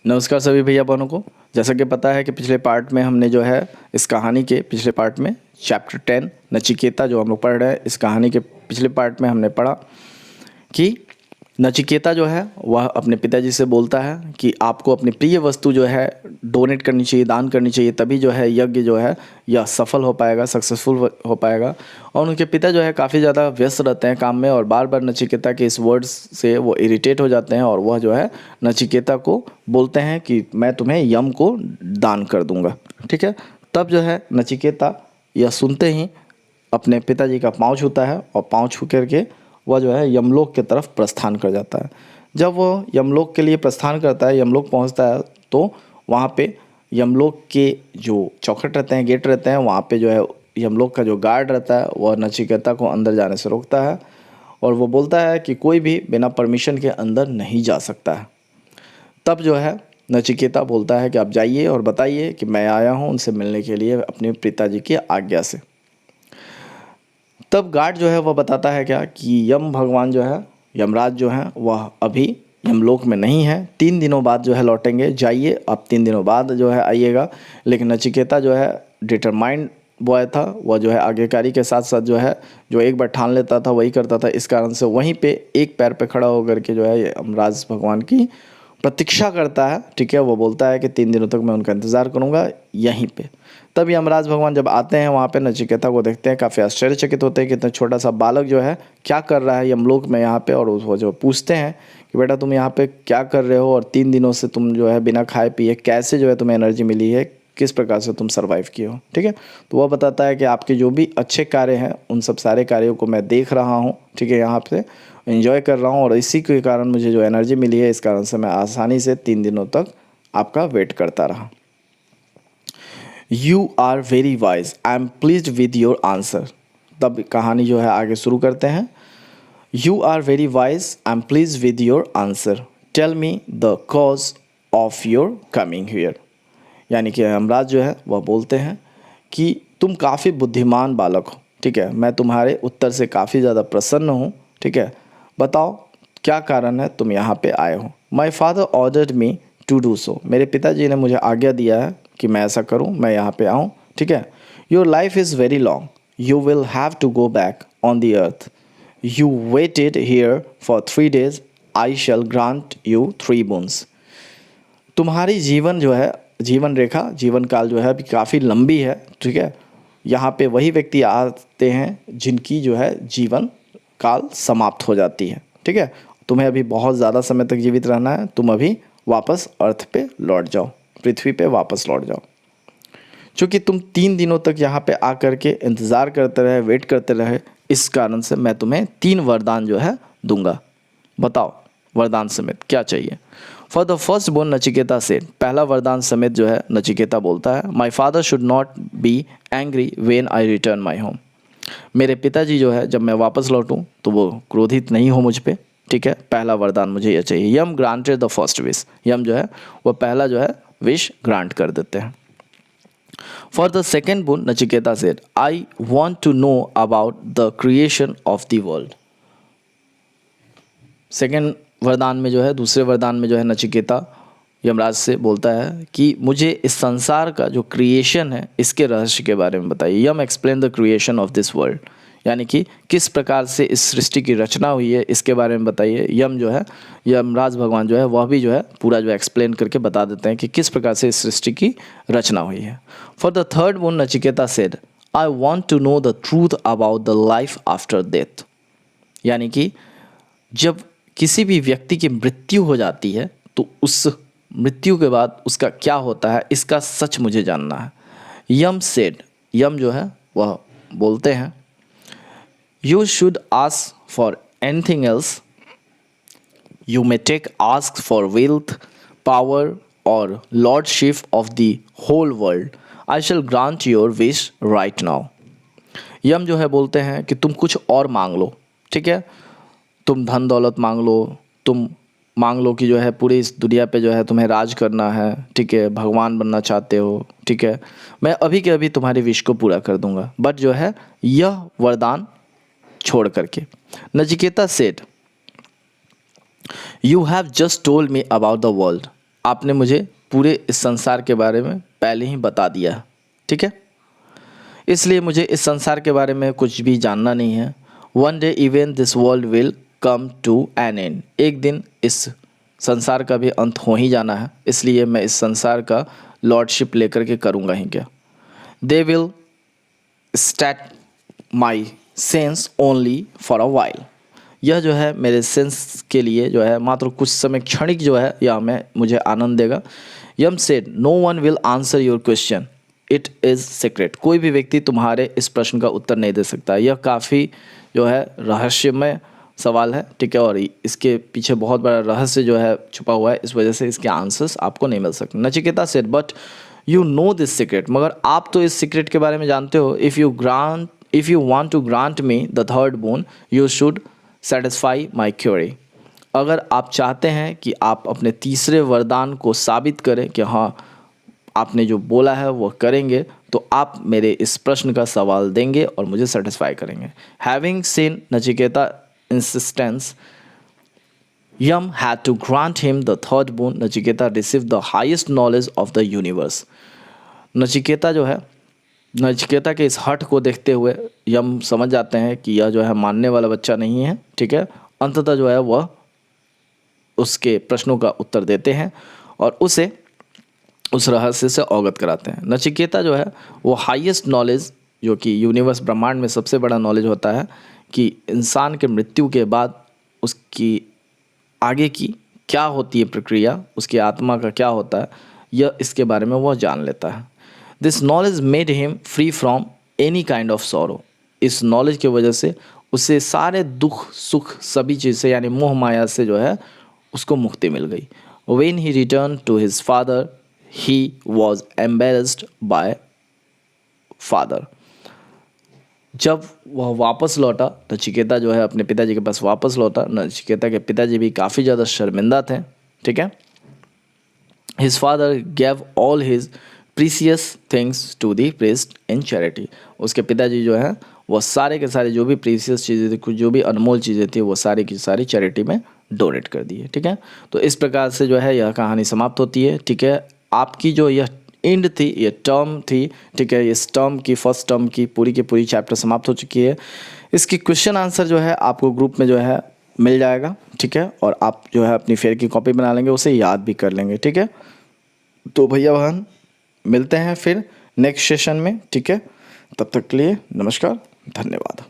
नमस्कार सभी भैया बहनों को। जैसा कि पता है कि पिछले पार्ट में हमने जो है इस कहानी के पिछले पार्ट में चैप्टर 10 नचिकेता जो हम लोग पढ़ रहे हैं, इस कहानी के पिछले पार्ट में हमने पढ़ा कि नचिकेता जो है वह अपने पिताजी से बोलता है कि आपको अपनी प्रिय वस्तु जो है डोनेट करनी चाहिए, दान करनी चाहिए, तभी जो है यज्ञ जो है यह सफल हो पाएगा, सक्सेसफुल हो पाएगा। और उनके पिता जो है काफ़ी ज़्यादा व्यस्त रहते हैं काम में और बार बार नचिकेता के इस वर्ड्स से वो इरिटेट हो जाते हैं और वह जो है नचिकेता को बोलते हैं कि मैं तुम्हें यम को दान कर दूंगा। ठीक है, तब जो है नचिकेता यह सुनते ही अपने पिताजी का पाँव छूता है और पाँव छू करके वह जो है यमलोक की तरफ प्रस्थान कर जाता है। जब वो यमलोक के लिए प्रस्थान करता है, यमलोक पहुंचता है, तो वहाँ पे यमलोक के जो चौखट रहते हैं, गेट रहते हैं, वहाँ पे जो है यमलोक का जो गार्ड रहता है वह नचिकेता को अंदर जाने से रोकता है और वो बोलता है कि कोई भी बिना परमिशन के अंदर नहीं जा सकता है। तब जो है नचिकेता बोलता है कि आप जाइए और बताइए कि मैं आया हूँ उनसे मिलने के लिए अपने पिताजी की आज्ञा से। तब गार्ड जो है वह बताता है क्या कि यम भगवान जो है, यमराज जो है वह अभी यमलोक में नहीं है, 3 दिनों बाद जो है लौटेंगे, जाइए आप 3 दिनों बाद जो है आइएगा। लेकिन नचिकेता जो है डिटरमाइंड बॉय था, वह जो है आज्ञाकारी के साथ साथ जो है जो एक बार ठान लेता था वही करता था। इस कारण से वहीं पे एक पैर पे खड़ा होकर के जो है यमराज भगवान की प्रतीक्षा करता है। ठीक है, वो बोलता है कि 3 दिनों तक मैं उनका इंतज़ार करूंगा यहीं पे। तब यमराज भगवान जब आते हैं वहाँ पे नचिकेता को देखते हैं, काफ़ी आश्चर्यचकित होते हैं कि इतना छोटा सा बालक जो है क्या कर रहा है यमलोक में यहाँ पे। और वो जो पूछते हैं कि बेटा तुम यहाँ पे क्या कर रहे हो और 3 दिनों से तुम जो है बिना खाए पिए कैसे जो है तुम्हें एनर्जी मिली है, किस प्रकार से तुम सर्वाइव किए हो। ठीक है, तो वह बताता है कि आपके जो भी अच्छे कार्य हैं उन सब सारे कार्यों को मैं देख रहा हूँ। ठीक है, यहाँ पे एंजॉय कर रहा हूँ और इसी के कारण मुझे जो एनर्जी मिली है, इस कारण से मैं आसानी से 3 दिनों तक आपका वेट करता रहा। You are very wise, I am pleased with your answer. तब कहानी जो है आगे शुरू करते हैं। You are very wise, I am pleased with your answer, tell me the cause of your coming here. यानी कि यमराज जो है वह बोलते हैं कि तुम काफ़ी बुद्धिमान बालक हो। ठीक है, मैं तुम्हारे उत्तर से काफ़ी ज़्यादा प्रसन्न हूँ। ठीक है, बताओ क्या कारण है तुम यहाँ पे आए हो। My father ordered me to do so, मेरे पिताजी ने मुझे आज्ञा दिया है कि मैं ऐसा करूँ, मैं यहाँ पे आऊँ। ठीक है, your life is very long, you will have to go back on the earth, you waited here for 3 days, I shall grant you 3 boons। तुम्हारी जीवन जो है, जीवन रेखा, जीवन काल जो है अभी काफ़ी लंबी है। ठीक है, यहाँ पे वही व्यक्ति आते हैं जिनकी जो है जीवन काल समाप्त हो जाती है। ठीक है, तुम्हें अभी बहुत ज़्यादा समय तक जीवित रहना है, तुम अभी वापस अर्थ पे लौट जाओ, पृथ्वी पे वापस लौट जाओ। चूँकि तुम 3 दिनों तक यहाँ पे आकर के इंतज़ार करते रहे, वेट करते रहे, इस कारण से मैं तुम्हें 3 वरदान जो है दूंगा। बताओ वरदान समेत क्या चाहिए। For the first boon Nachiketa से, पहला वरदान समेत जो है नचिकेता बोलता है, my father should not be angry when I return my home. मेरे पिताजी जो है जब मैं वापस लौटूं तो वो क्रोधित नहीं हो मुझ पे। ठीक है, पहला वरदान मुझे यह चाहिए। यम ग्रांटेड द फर्स्ट विश, यम जो है वो पहला जो है विश ग्रांट कर देते हैं। For the second boon Nachiketa said, I want to know about the creation of the world. Second वरदान में जो है, दूसरे वरदान में जो है नचिकेता यमराज से बोलता है कि मुझे इस संसार का जो क्रिएशन है इसके रहस्य के बारे में बताइए। यम explain the creation of this world, यानी कि किस प्रकार से इस सृष्टि की रचना हुई है इसके बारे में बताइए। यम जो है, यमराज भगवान जो है वह भी जो है पूरा जो एक्सप्लेन करके बता देते हैं कि किस प्रकार से इस सृष्टि की रचना हुई है। For the third one Nachiketa said, I want to know the truth about the life after death. यानी कि जब किसी भी व्यक्ति की मृत्यु हो जाती है तो उस मृत्यु के बाद उसका क्या होता है इसका सच मुझे जानना है। यम सेड, यम जो है वह बोलते हैं, you should ask for anything else, you may take ask for wealth, power और lordship of the whole world, I shall grant your wish right now. Yama जो है बोलते हैं कि तुम कुछ और मांग लो। ठीक है, तुम धन दौलत मांग लो, तुम मांग लो कि जो है पूरी इस दुनिया पे जो है तुम्हें राज करना है। ठीक है, भगवान बनना चाहते हो। ठीक है, मैं अभी के अभी तुम्हारी विश को पूरा कर दूंगा, बट जो है यह वरदान छोड़ करके। Nachiketa said, you have just told me about the world, आपने मुझे पूरे इस संसार के बारे में पहले ही बता दिया है, ठीक है, इसलिए मुझे इस संसार के बारे में कुछ भी जानना नहीं है। One day even this world will come to an end, एक दिन इस संसार का भी अंत हो ही जाना है, इसलिए मैं इस संसार का लॉर्डशिप लेकर के करूँगा ही क्या। They will sate my sense only for a while, यह जो है मेरे सेंस के लिए जो है मात्र कुछ समय क्षणिक जो है यह मुझे आनंद देगा। Yama said no one will answer your question, it is secret, कोई भी व्यक्ति तुम्हारे इस प्रश्न का उत्तर नहीं दे सकता। यह काफ़ी जो है रहस्यमय सवाल है, ठीक है, और इसके पीछे बहुत बड़ा रहस्य जो है छुपा हुआ है, इस वजह से इसके आंसर्स आपको नहीं मिल सकते। Nachiketa said but you know this secret, मगर आप तो इस सीक्रेट के बारे में जानते हो। If you want to grant me the third boon you should satisfy my query, अगर आप चाहते हैं कि आप अपने तीसरे वरदान को साबित करें कि हाँ आपने जो बोला है वो करेंगे, तो आप मेरे इस प्रश्न का सवाल देंगे और मुझे सेटिस्फाई करेंगे। Having seen Nachiketa insistence Yama had to grant him the third boon, Nachiketa receive the highest knowledge of the universe. Nachiketa जो है, नचिकेता के इस हठ को देखते हुए यम समझ जाते हैं कि यह जो है मानने वाला बच्चा नहीं है, ठीक है, अंततः जो है वह उसके प्रश्नों का उत्तर देते हैं और उसे उस रहस्य से अवगत कराते हैं। नचिकेता जो है वो हाईएस्ट नॉलेज, जो कि यूनिवर्स ब्रह्मांड में सबसे बड़ा नॉलेज होता है कि इंसान के मृत्यु के बाद उसकी आगे की क्या होती है प्रक्रिया, उसकी आत्मा का क्या होता है, यह इसके बारे में वह जान लेता है। This knowledge made him free from any kind of sorrow, इस नॉलेज की वजह से उसे सारे दुख सुख सभी चीज़ से यानी मोह माया से जो है उसको मुक्ति मिल गई। When he return to his father he was embarrassed by father, जब वह वापस लौटा, नचिकेता जो है अपने पिताजी के पास वापस लौटा, नचिकेता के पिताजी भी काफ़ी ज़्यादा शर्मिंदा थे, ठीक है। His father gave all his precious things to the priest in charity, उसके पिताजी जो हैं वो सारे के सारे जो भी प्रीसियस चीज़ें थी, कुछ जो भी अनमोल चीज़ें थी, वो सारी की सारी चैरिटी में डोनेट कर दी है, ठीक है। तो इस प्रकार से जो है यह कहानी समाप्त होती है, ठीक है। आपकी जो यह एंड थी, ये टर्म थी, ठीक है, इस टर्म की फर्स्ट टर्म की पूरी चैप्टर समाप्त हो चुकी है। इसकी क्वेश्चन आंसर जो है आपको ग्रुप में जो है मिल जाएगा, ठीक है, और आप जो है अपनी फेयर की कॉपी बना लेंगे, उसे याद भी कर लेंगे, ठीक है। तो भैया बहन मिलते हैं फिर नेक्स्ट सेशन में, ठीक है, तब तक के लिए नमस्कार, धन्यवाद।